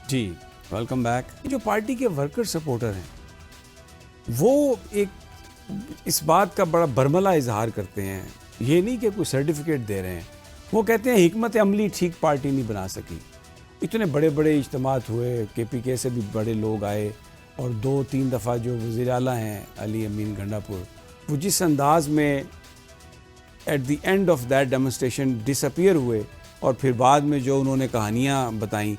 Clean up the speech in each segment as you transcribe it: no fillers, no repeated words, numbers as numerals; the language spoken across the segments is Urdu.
جی ویلکم بیک. جو پارٹی کے ورکر سپورٹر ہیں وہ ایک اس بات کا بڑا برملا اظہار کرتے ہیں, یہ نہیں کہ کوئی سرٹیفکیٹ دے رہے ہیں, وہ کہتے ہیں حکمت عملی ٹھیک پارٹی نہیں بنا سکی. اتنے بڑے بڑے اجتماعات ہوئے, کے پی کے سے بھی بڑے لوگ آئے, اور 2-3 دفعہ جو وزیر اعلیٰ ہیں علی امین گنڈا پور, وہ جس انداز میں at the end of that demonstration disappear ہوئے, اور پھر بعد میں جو انہوں نے کہانیاں بتائیں,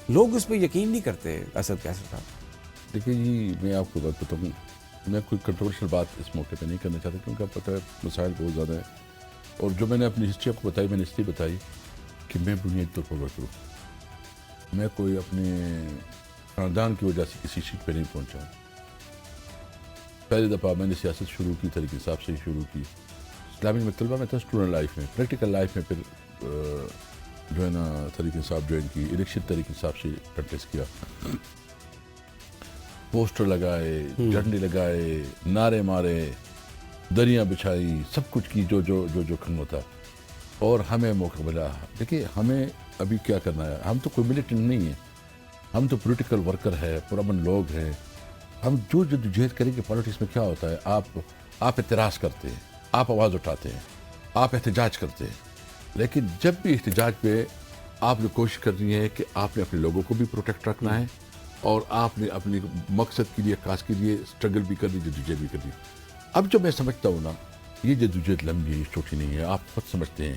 لوگ اس پہ یقین نہیں کرتے. اسد کیسر صاحب دیکھیے جی, میں آپ کو بات بتاؤں, میں کوئی کنٹروورشل بات اس موقع پہ نہیں کرنا چاہتا, کیونکہ آپ پتہ ہے مسائل بہت زیادہ ہیں. اور جو میں نے اپنی ہسٹری آپ کو بتائی, میں نے اس لیے بتائی کہ میں بنیادی طور پر ورکر ہوں. میں کوئی اپنے خاندان کی وجہ سے کسی سیٹ پہ نہیں پہنچا. پہلی دفعہ میں نے سیاست شروع کی طریقے حساب سے ہی شروع کی. اسلامی مکتبہ میں تھا, اسٹوڈنٹ لائف میں, پریکٹیکل لائف میں پھر جو ہے نا طریقے حساب جوائن کی, الیکشن طریقے حساب سے کنٹیسٹ کیا, پوسٹر لگائے, جھنڈے لگائے, نعرے مارے, دریاں بچھائی, سب کچھ کی جو جو جو جو کھنگ ہوتا. اور ہمیں موقع ملا. دیکھیے ہمیں ابھی کیا کرنا ہے, ہم تو کوئی ملیٹنٹ نہیں ہیں, ہم تو پولیٹیکل ورکر ہے, پرامن لوگ ہیں. ہم جو جدوجہد کریں گے پالیٹکس میں کیا ہوتا ہے, آپ اعتراض کرتے ہیں, آپ آواز اٹھاتے ہیں, آپ احتجاج کرتے ہیں, لیکن جب بھی احتجاج پہ آپ نے کوشش کرنی ہے کہ آپ نے اپنے لوگوں کو بھی پروٹیکٹ رکھنا ہے, اور آپ نے اپنی مقصد کے لیے, کاز کے لیے اسٹرگل بھی کرنی, جدوجہد بھی کرنی. اب جو میں سمجھتا ہوں نا, یہ جدوجہد لمبی ہے, چھوٹی نہیں ہے. آپ خود سمجھتے ہیں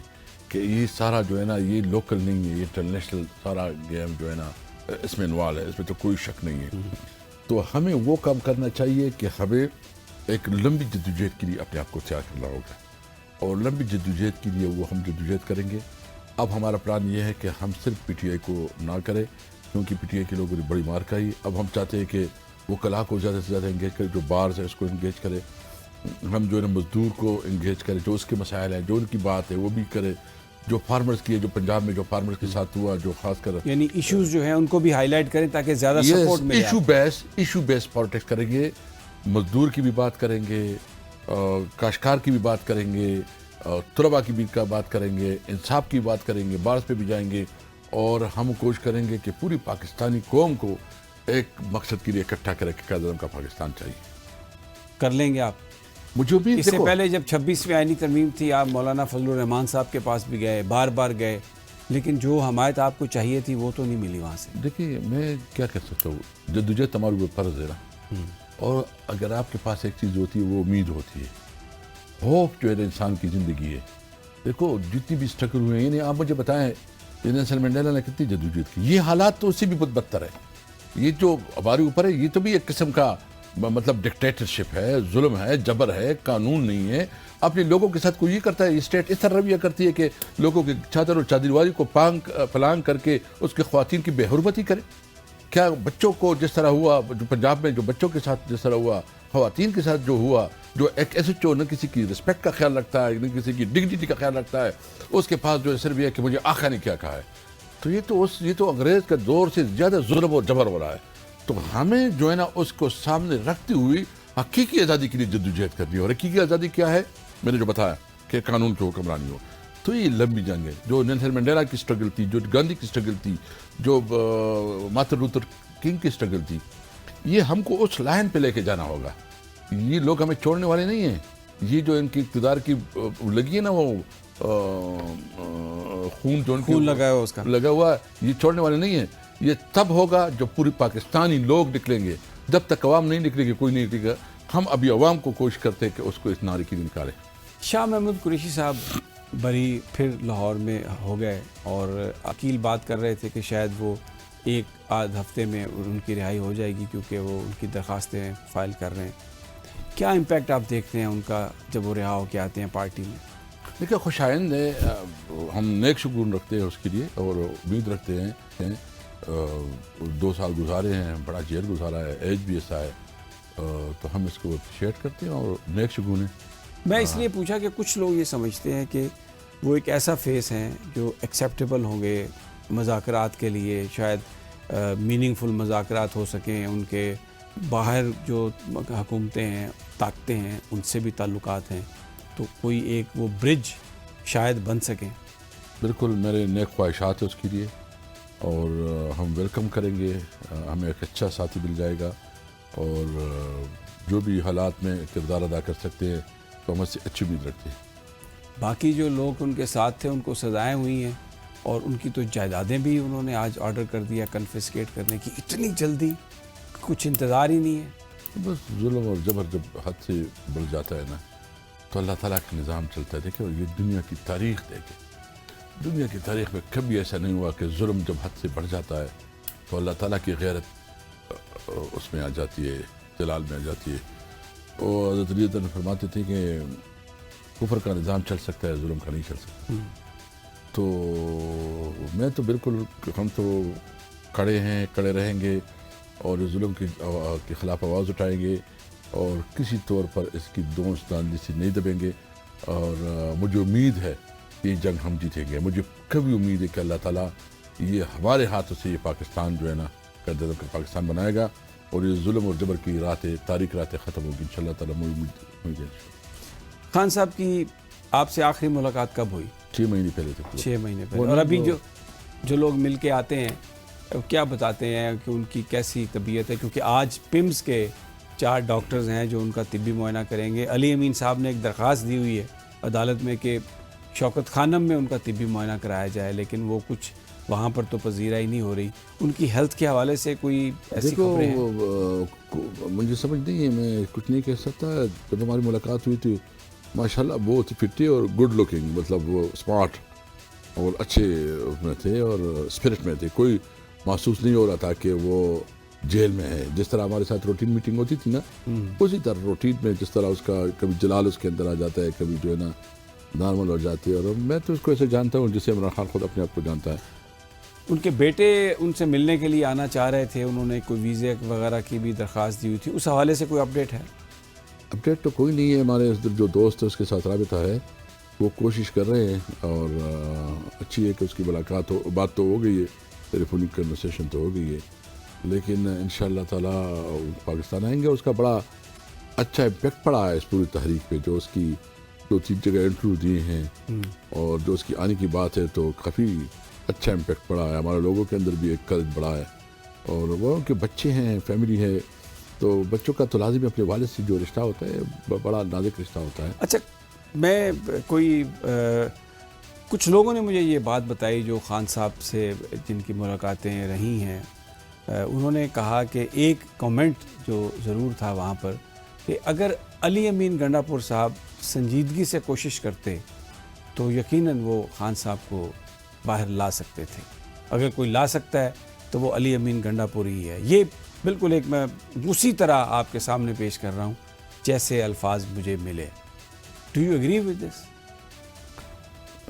کہ یہ سارا جو ہے نا یہ لوکل نہیں ہے, یہ انٹرنیشنل سارا گیم جو ہے نا اس میں انوالو ہے, اس میں تو کوئی شک نہیں ہے. تو ہمیں وہ کام کرنا چاہیے کہ ہمیں ایک لمبی جدوجہد کے لیے اپنے آپ کو تیار کرنا ہوگا, اور لمبی جدوجہد کے لیے وہ ہم جدوجہد کریں گے. اب ہمارا پلان یہ ہے کہ ہم صرف پی ٹی آئی کو نہ کریں, کیونکہ پی ٹی آئی کے لوگوں نے بڑی مار کھائی. اب ہم چاہتے ہیں کہ وہ کلا کو زیادہ سے زیادہ انگیج کرے, جو بارز ہے اس کو انگیج کرے. ہم جو ہے نا مزدور کو انگیج کرے, جو اس کے مسائل ہیں, جو ان کی بات ہے وہ بھی کرے, جو فارمرز کی ہے, جو پنجاب میں جو فارمرز کے ساتھ ہوا, جو خاص کر یعنی ایشوز جو ہیں ان کو بھی ہائی لائٹ کریں تاکہ زیادہ سپورٹ ملے. ایشو بیس پالیٹکس کریں گے, مزدور کی بھی بات کریں گے, کاشتکار کی بھی بات کریں گے, طلباء کی بھی بات کریں گے, انصاف کی بات کریں گے, بارز پہ بھی جائیں گے, اور ہم کوشش کریں گے کہ پوری پاکستانی قوم کو ایک مقصد کے لیے اکٹھا کرے کہ قائد اعظم کا پاکستان چاہیے. کر لیں گے آپ؟ مجھے امید, اس سے پہلے جب 26ویں آئینی ترمیم تھی, آپ مولانا فضل الرحمان صاحب کے پاس بھی گئے, بار بار گئے, لیکن جو حمایت آپ کو چاہیے تھی وہ تو نہیں ملی وہاں سے. دیکھیے میں کیا کہہ سکتا ہوں, جدوجہد تمہارے اوپر فرض ہے نا, اور اگر آپ کے پاس ایک چیز ہوتی ہے وہ امید ہوتی ہے. ہوپ جو ہے انسان کی زندگی ہے. دیکھو جتنی بھی اسٹرگل ہوئے ہیں, یعنی آپ مجھے بتائیں نیلسن منڈیلا نے کتنی جدوجہد کی. یہ حالات تو اس سے بھی بہت بدتر ہے. یہ جو ہمارے اوپر ہے یہ تو بھی ایک قسم کا مطلب ڈکٹیٹرشپ ہے, ظلم ہے, جبر ہے, قانون نہیں ہے. اپنے لوگوں کے ساتھ کوئی یہ کرتا ہے, اسٹیٹ اس طرح رویہ کرتی ہے کہ لوگوں کے چادر اور چادرواری کو پلانگ کر کے اس کے خواتین کی بے حرمتی کرے. کیا بچوں کو جس طرح ہوا, جو پنجاب میں جو بچوں کے ساتھ جس طرح ہوا, خواتین کے ساتھ جو ہوا, جو ایک ایس ایچ او نہ کسی کی رسپیکٹ کا خیال رکھتا ہے, نہ کسی کی ڈگنیٹی کا خیال رکھتا ہے, اس کے پاس جو ہے صرف یہ ہے کہ مجھے آقا نے کیا کہا ہے. تو یہ تو انگریز کا دور سے زیادہ ظلم اور جبر ہو رہا ہے. تو ہمیں جو ہے نا اس کو سامنے رکھتے ہوئے حقیقی آزادی کے لیے جدوجہد کرنی ہے. اور حقیقی آزادی کیا ہے, میں نے جو بتایا کہ قانون کی حکمرانی ہو. تو یہ لمبی جنگ ہے. جو نیلسن منڈیلا کی اسٹرگل تھی, جو گاندھی کی اسٹرگل تھی, جو مارٹن لوتھر کنگ کی اسٹرگل تھی, یہ ہم کو اس لائن پہ لے کے جانا ہوگا. یہ لوگ ہمیں چھوڑنے والے نہیں ہیں. یہ جو ان کی اقتدار کی لگی ہے نا, وہ خون لگا ہوا ہے, یہ چھوڑنے والے نہیں ہیں. یہ تب ہوگا جب پوری پاکستانی لوگ نکلیں گے. جب تک عوام نہیں نکلے گی کوئی نہیں نکلے گا. ہم ابھی عوام کو کوشش کرتے ہیں کہ اس کو اس نعرے کی نکالیں. شاہ محمود قریشی صاحب بری پھر لاہور میں ہو گئے, اور عقیل بات کر رہے تھے کہ شاید وہ 1-8 ہفتے میں ان کی رہائی ہو جائے گی, کیونکہ وہ ان کی درخواستیں فائل کر رہے ہیں. کیا امپیکٹ آپ دیکھتے ہیں ان کا جب وہ رہا ہو کے آتے ہیں پارٹی میں؟ دیکھیے خوش آئند ہے, ہم نیک شگون رکھتے ہیں اس کے لیے, اور امید رکھتے ہیں. 2 سال گزارے ہیں, بڑا جیل گزارا ہے, ایج بھی ایسا ہے, تو ہم اس کو اپریشیٹ کرتے ہیں اور نیک شگون ہیں. میں اس لیے پوچھا کہ کچھ لوگ یہ سمجھتے ہیں کہ وہ ایک ایسا فیس ہیں جو ایکسیپٹیبل ہوں گے مذاکرات کے لیے, شاید میننگ فل مذاکرات ہو سکیں, ان کے باہر جو حکومتیں ہیں, طاقتیں ہیں, ان سے بھی تعلقات ہیں, تو کوئی ایک وہ برج شاید بن سکیں. بالکل میرے نیک خواہشات ہیں اس کے لیے, اور ہم ویلکم کریں گے. ہمیں ایک اچھا ساتھی مل جائے گا اور جو بھی حالات میں کردار ادا کر سکتے ہیں تو ہم اس سے اچھی امید رکھتے ہیں. باقی جو لوگ ان کے ساتھ تھے ان کو سزائیں ہوئی ہیں اور ان کی تو جائیدادیں بھی انہوں نے آج آرڈر کر دیا کنفسکیٹ کرنے کی. اتنی جلدی کچھ انتظار ہی نہیں ہے. بس ظلم اور جبر جب حد سے بڑھ جاتا ہے نا تو اللہ تعالیٰ کا نظام چلتا ہے. دیکھیں یہ دنیا کی تاریخ دیکھیں, دنیا کی تاریخ میں کبھی ایسا نہیں ہوا کہ ظلم جب حد سے بڑھ جاتا ہے تو اللہ تعالیٰ کی غیرت اس میں آ جاتی ہے, جلال میں آ جاتی ہے. اور حضرت علی عنہ فرماتے تھے کہ کفر کا نظام چل سکتا ہے, ظلم کا نہیں چل سکتا. تو میں تو بالکل, ہم تو کھڑے ہیں, کھڑے رہیں گے اور ظلم کے خلاف آواز اٹھائیں گے اور کسی طور پر اس کی دونس داندی سے نہیں دبیں گے. اور مجھے امید ہے کہ یہ جنگ ہم جیتیں گے. مجھے کبھی امید ہے کہ اللہ تعالیٰ یہ ہمارے ہاتھوں سے یہ پاکستان جو ہے نا قدر کا پاکستان بنائے گا اور یہ ظلم اور جبر کی راتیں, تاریخ راتیں ختم ہوگی انشاءاللہ تعالیٰ. مجھے امید ہے. خان صاحب کی آپ سے آخری ملاقات کب ہوئی؟ 6 مہینے پہلے تک. 6 مہینے پہلے. اور ابھی جو لوگ مل کے آتے ہیں کیا بتاتے ہیں کہ ان کی کیسی طبیعت ہے؟ کیونکہ آج پمز کے 4 ڈاکٹرز ہیں جو ان کا طبی معائنہ کریں گے. علی امین صاحب نے ایک درخواست دی ہوئی ہے عدالت میں کہ شوکت خانم میں ان کا طبی معائنہ کرایا جائے, لیکن وہ کچھ وہاں پر تو پذیرہ ہی نہیں ہو رہی. ان کی ہیلتھ کے حوالے سے کوئی ایسی خبریں ہیں؟ مجھے سمجھ نہیں ہے, میں کچھ نہیں کہہ سکتا. جب ہماری ملاقات ہوئی تھی ماشاءاللہ بہت فٹی اور گڈ لکنگ, مطلب وہ اسمارٹ اور اچھے میں تھے اور اسپرٹ میں تھے. کوئی محسوس نہیں ہو رہا تھا کہ وہ جیل میں ہے. جس طرح ہمارے ساتھ روٹین میٹنگ ہوتی تھی نا, اسی طرح روٹین میں جس طرح اس کا کبھی جلال اس کے اندر آ جاتا ہے, کبھی جو ہے نا نارمل ہو جاتی ہے. اور میں تو اس کو ایسے جانتا ہوں جسے عمران خان خود اپنے آپ کو جانتا ہے. ان کے بیٹے ان سے ملنے کے لیے آنا چاہ رہے تھے, انہوں نے کوئی ویزے وغیرہ کی بھی درخواست دی ہوئی تھی. اس حوالے سے کوئی اپڈیٹ ہے؟ اپڈیٹ تو کوئی نہیں ہے. ہمارے جو دوست ہے اس کے ساتھ رابطہ ہے, وہ کوشش کر رہے ہیں اور اچھی ہے کہ اس کی ملاقات ہو. بات تو ہو گئی ہے, ٹیلیفونک کنورسیشن تو ہو گئی ہے, لیکن انشاءاللہ تعالیٰ پاکستان آئیں گے. اس کا بڑا اچھا امپیکٹ پڑا ہے اس پوری تحریک پہ, جو اس کی 2-3 جگہ انٹرویو دیے ہیں اور جو اس کی آنے کی بات ہے تو کافی اچھا امپیکٹ پڑا ہے. ہمارے لوگوں کے اندر بھی ایک قدر بڑا ہے. اور وہ کہ بچے ہیں, فیملی ہے, تو بچوں کا تو لازم اپنے والد سے جو رشتہ ہوتا ہے بڑا نازک رشتہ ہوتا ہے. اچھا, میں کچھ لوگوں نے مجھے یہ بات بتائی جو خان صاحب سے جن کی ملاقاتیں رہی ہیں, انہوں نے کہا کہ ایک کامنٹ جو ضرور تھا وہاں پر کہ اگر علی امین گنڈا پور صاحب سنجیدگی سے کوشش کرتے تو یقیناً وہ خان صاحب کو باہر لا سکتے تھے. اگر کوئی لا سکتا ہے تو وہ علی امین گنڈا پور ہی ہے. یہ بالکل ایک میں اسی طرح آپ کے سامنے پیش کر رہا ہوں جیسے الفاظ مجھے ملے. Do you agree with this?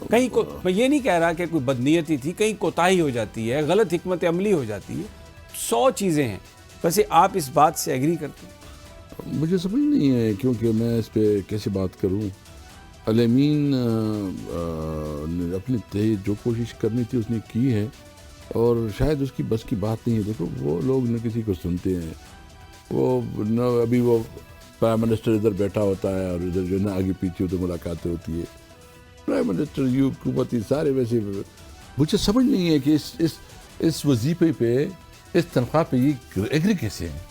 کہیں میں یہ نہیں کہہ رہا کہ کوئی بدنیتی تھی, کہیں کوتاہی ہو جاتی ہے, غلط حکمت عملی ہو جاتی ہے, 100 چیزیں ہیں. ویسے آپ اس بات سے ایگری کرتے ہیں؟ مجھے سمجھ نہیں ہے کیونکہ میں اس پہ کیسے بات کروں. علی امین نے اپنی جو کوشش کرنی تھی اس نے کی ہے اور شاید اس کی بس کی بات نہیں ہے. دیکھو وہ لوگ نہ کسی کو سنتے ہیں, وہ نہ ابھی وہ پرائم منسٹر ادھر بیٹھا ہوتا ہے اور ادھر جو ہے نا آگے پیچھے ادھر ملاقاتیں ہوتی ہے. پرائم منسٹر یہ حکومتی سارے ویسے. مجھے سمجھ نہیں ہے کہ اس وظیفے پہ, اس تنخواہ پہ یہ ایگری کیسے ہیں.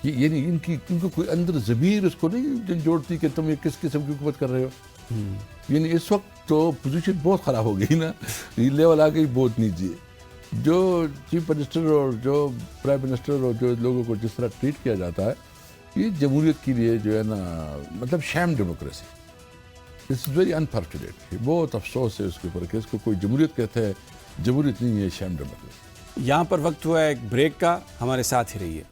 یعنی ان کو کوئی اندر ضمیر اس کو نہیں جوڑتی کہ تم یہ کس قسم کی حکومت کر رہے ہو. یعنی اس وقت تو پوزیشن بہت خراب ہو گئی نا, یہ لیول آ گئی بہت نیچے. جو چیف منسٹر اور جو پرائم منسٹر اور جو لوگوں کو جس طرح ٹریٹ کیا جاتا ہے, یہ جمہوریت کے لیے جو ہے نا مطلب shame democracy. This is very unfortunate. بہت افسوس ہے اس کے اوپر کہ اس کو کوئی جمہوریت کہتا ہے. جمہوریت نہیں ہے, شیم ڈیموکریسی. یہاں پر وقت ہوا ہے ایک بریک کا, ہمارے ساتھ ہی رہیے.